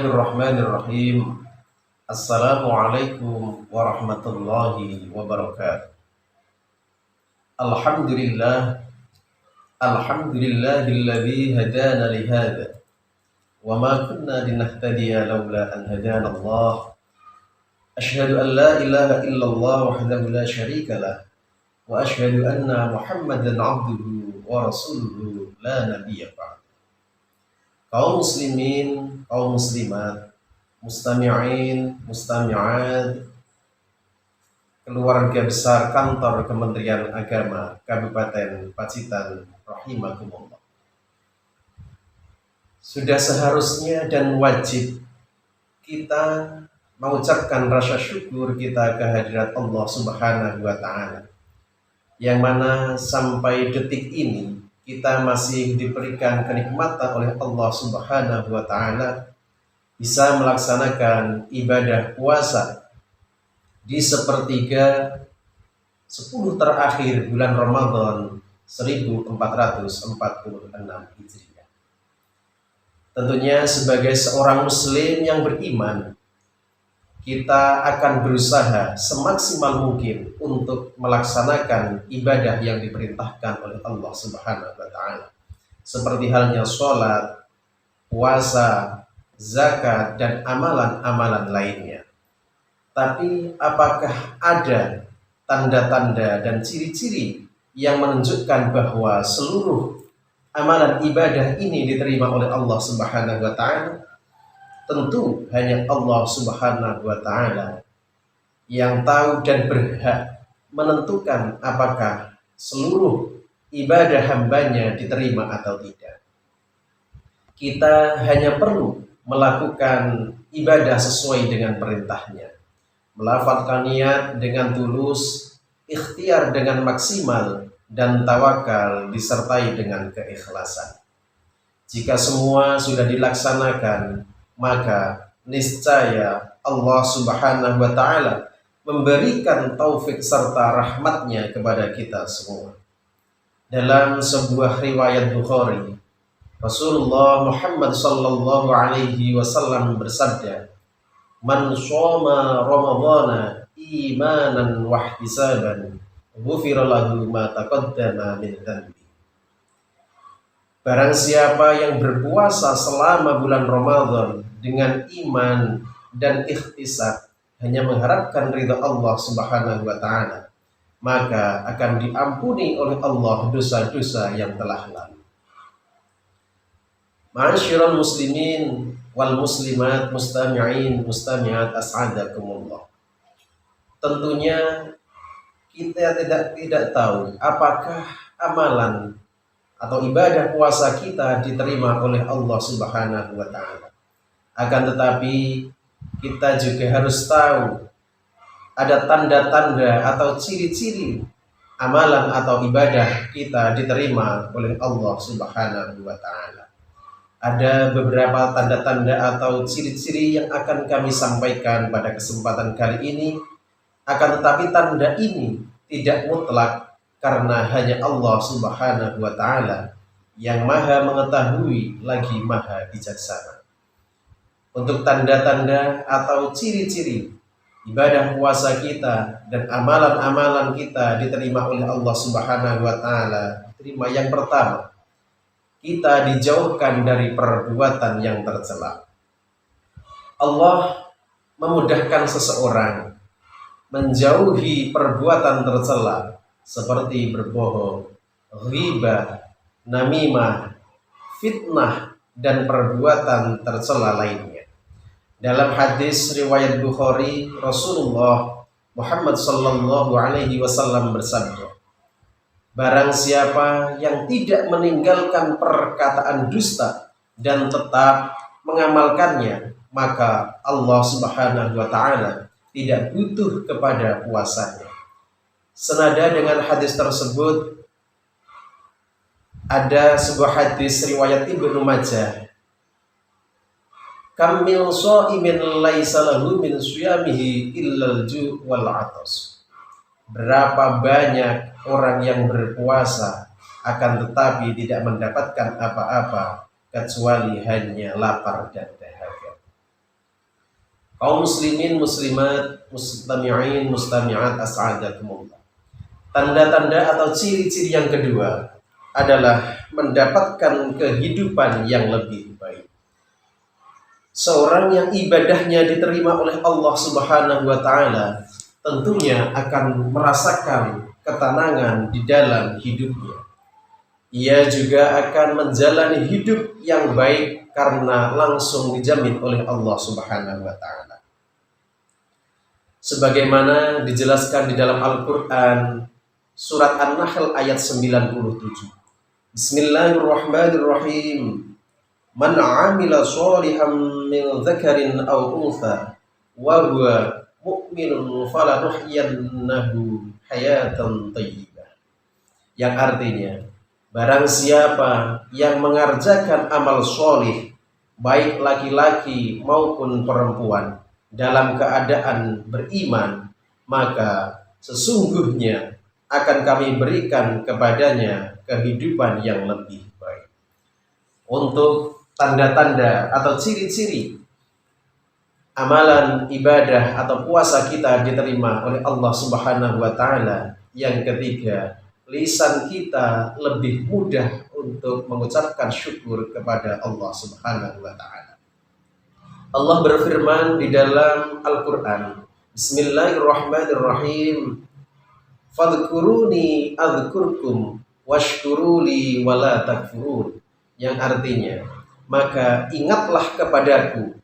Bismillahirrahmanirrahim. Assalamualaikum warahmatullahi wabarakatuh. Alhamdulillah. Alhamdulillahilladzi hadana lihada. Wa ma kunna linahtadiya laula an hadana Allah. Asyhadu an la ilaha illallah wahdahu la syarika lah. Wa asyhadu anna Muhammadan abduhu wa rasuluhu la nabiyya ba'd. Kaum muslimin, kaum muslimat, mustami'in, mustami'at, keluarga besar kantor Kementerian Agama Kabupaten Pacitan rahimakumullah. Sudah seharusnya dan wajib kita mengucapkan rasa syukur kita kehadirat Allah Subhanahu wa taala, yang mana sampai detik ini kita masih diberikan kenikmatan oleh Allah Subhanahu wa taala bisa melaksanakan ibadah puasa di sepertiga 10 terakhir bulan Ramadan 1446 Hijriah. Tentunya sebagai seorang muslim yang beriman, kita akan berusaha semaksimal mungkin untuk melaksanakan ibadah yang diperintahkan oleh Allah Subhanahu wa taala. Seperti halnya sholat, puasa, zakat, dan amalan-amalan lainnya. Tapi apakah ada tanda-tanda dan ciri-ciri yang menunjukkan bahwa seluruh amalan ibadah ini diterima oleh Allah Subhanahu wa taala? Tentu hanya Allah Subhanahu wa taala yang tahu dan berhak menentukan apakah seluruh ibadah hambanya diterima atau tidak. Kita hanya perlu melakukan ibadah sesuai dengan perintahnya, melafalkan niat dengan tulus, ikhtiar dengan maksimal, dan tawakal disertai dengan keikhlasan. Jika semua sudah dilaksanakan, maka niscaya Allah Subhanahu wa taala memberikan taufik serta rahmatnya kepada kita semua. Dalam sebuah riwayat Bukhari, Rasulullah Muhammad sallallahu alaihi wasallam bersabda, "Man shoma Ramadhana imanan wa ihtisaban, ghufira lahu ma taqaddama min dhanbi." Barang siapa yang berpuasa selama bulan Ramadan dengan iman dan ikhtisab, hanya mengharapkan ridha Allah Subhanahu wa taala, maka akan diampuni oleh Allah dosa-dosa yang telah lalu. Ma'asyiral muslimin wal muslimat, mustami'in, mustami'at, as'adakumullah. Tentunya kita tidak tahu apakah amalan atau ibadah puasa kita diterima oleh Allah Subhanahu wa taala. Akan tetapi kita juga harus tahu ada tanda-tanda atau ciri-ciri amalan atau ibadah kita diterima oleh Allah Subhanahu wa taala. Ada beberapa tanda-tanda atau ciri-ciri yang akan kami sampaikan pada kesempatan kali ini. Akan tetapi tanda ini tidak mutlak, karena hanya Allah Subhanahu wa taala yang maha mengetahui lagi maha bijaksana. Untuk tanda-tanda atau ciri-ciri ibadah puasa kita dan amalan-amalan kita diterima oleh Allah Subhanahu wa taala, terima yang pertama, kita dijauhkan dari perbuatan yang tercela. Allah memudahkan seseorang menjauhi perbuatan tercela seperti berbohong, ghibah, namimah, fitnah, dan perbuatan tercela lainnya. Dalam hadis riwayat Bukhari, Rasulullah Muhammad sallallahu alaihi wasallam bersabda, "Barang siapa yang tidak meninggalkan perkataan dusta dan tetap mengamalkannya, maka Allah Subhanahu wa taala tidak butuh kepada puasanya." Senada dengan hadis tersebut, ada sebuah hadis riwayat Ibnu Majah, "Kam min shaimin laisa lahu min shiyamihi illal ju' wal 'atas." Berapa banyak orang yang berpuasa akan tetapi tidak mendapatkan apa-apa kecuali hanya lapar dan dahaga. Kaum muslimin, muslimat, mustami'in, mustami'at, as'adakumullah. Tanda-tanda atau ciri-ciri yang kedua adalah mendapatkan kehidupan yang lebih baik. Seorang yang ibadahnya diterima oleh Allah Subhanahu wa taala tentunya akan merasakan ketenangan di dalam hidupnya. Ia juga akan menjalani hidup yang baik karena langsung dijamin oleh Allah Subhanahu wa taala. Sebagaimana dijelaskan di dalam Al-Qur'an surat An-Nahl ayat 97. Bismillahirrahmanirrahim. Man 'amila sholihan min dzakarin aw untha wa huwa mu'minun falanuhyiyannahu hayatan thayyibah. Yang artinya, barang siapa yang mengerjakan amal sholih, baik laki-laki maupun perempuan, dalam keadaan beriman, maka sesungguhnya akan kami berikan kepadanya kehidupan yang lebih baik. Untuk tanda-tanda atau ciri-ciri amalan ibadah atau puasa kita diterima oleh Allah Subhanahu wa taala, yang ketiga, lisan kita lebih mudah untuk mengucapkan syukur kepada Allah Subhanahu wa taala. Allah berfirman di dalam Al-Qur'an, Bismillahirrahmanirrahim. Fadhkuruni adzkurkum washkuruli wala takfurun. Yang artinya, maka ingatlah kepadaku,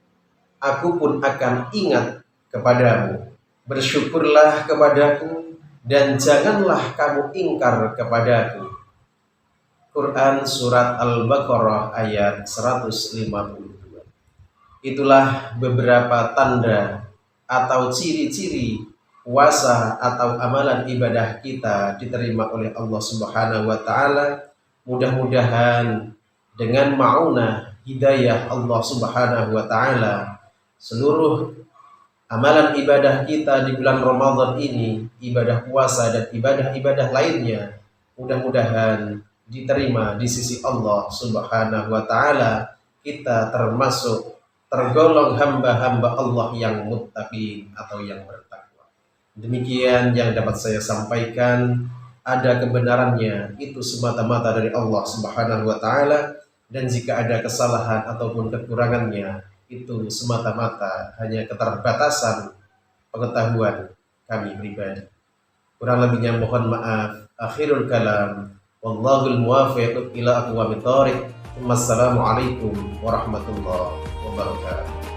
aku pun akan ingat kepadamu. Bersyukurlah kepadaku dan janganlah kamu ingkar kepadaku. Quran surat Al-Baqarah ayat 152. Itulah beberapa tanda atau ciri-ciri puasa atau amalan ibadah kita diterima oleh Allah Subhanahu wa taala. Mudah-mudahan dengan ma'unah hidayah Allah Subhanahu wa taala, seluruh amalan ibadah kita di bulan Ramadan ini, ibadah puasa dan ibadah-ibadah lainnya, mudah-mudahan diterima di sisi Allah Subhanahu wa taala. Kita tergolong hamba-hamba Allah yang muttaqin atau yang bertakwa. Demikian yang dapat saya sampaikan. Ada kebenarannya itu semata-mata dari Allah Subhanahu wa taala, dan jika ada kesalahan ataupun kekurangannya itu semata-mata hanya keterbatasan pengetahuan kami pribadi. Kurang lebihnya mohon maaf. Akhirul kalam, wallahul muwaffiq ila aqwamit thoriq. Wassalamualaikum warahmatullahi wabarakatuh.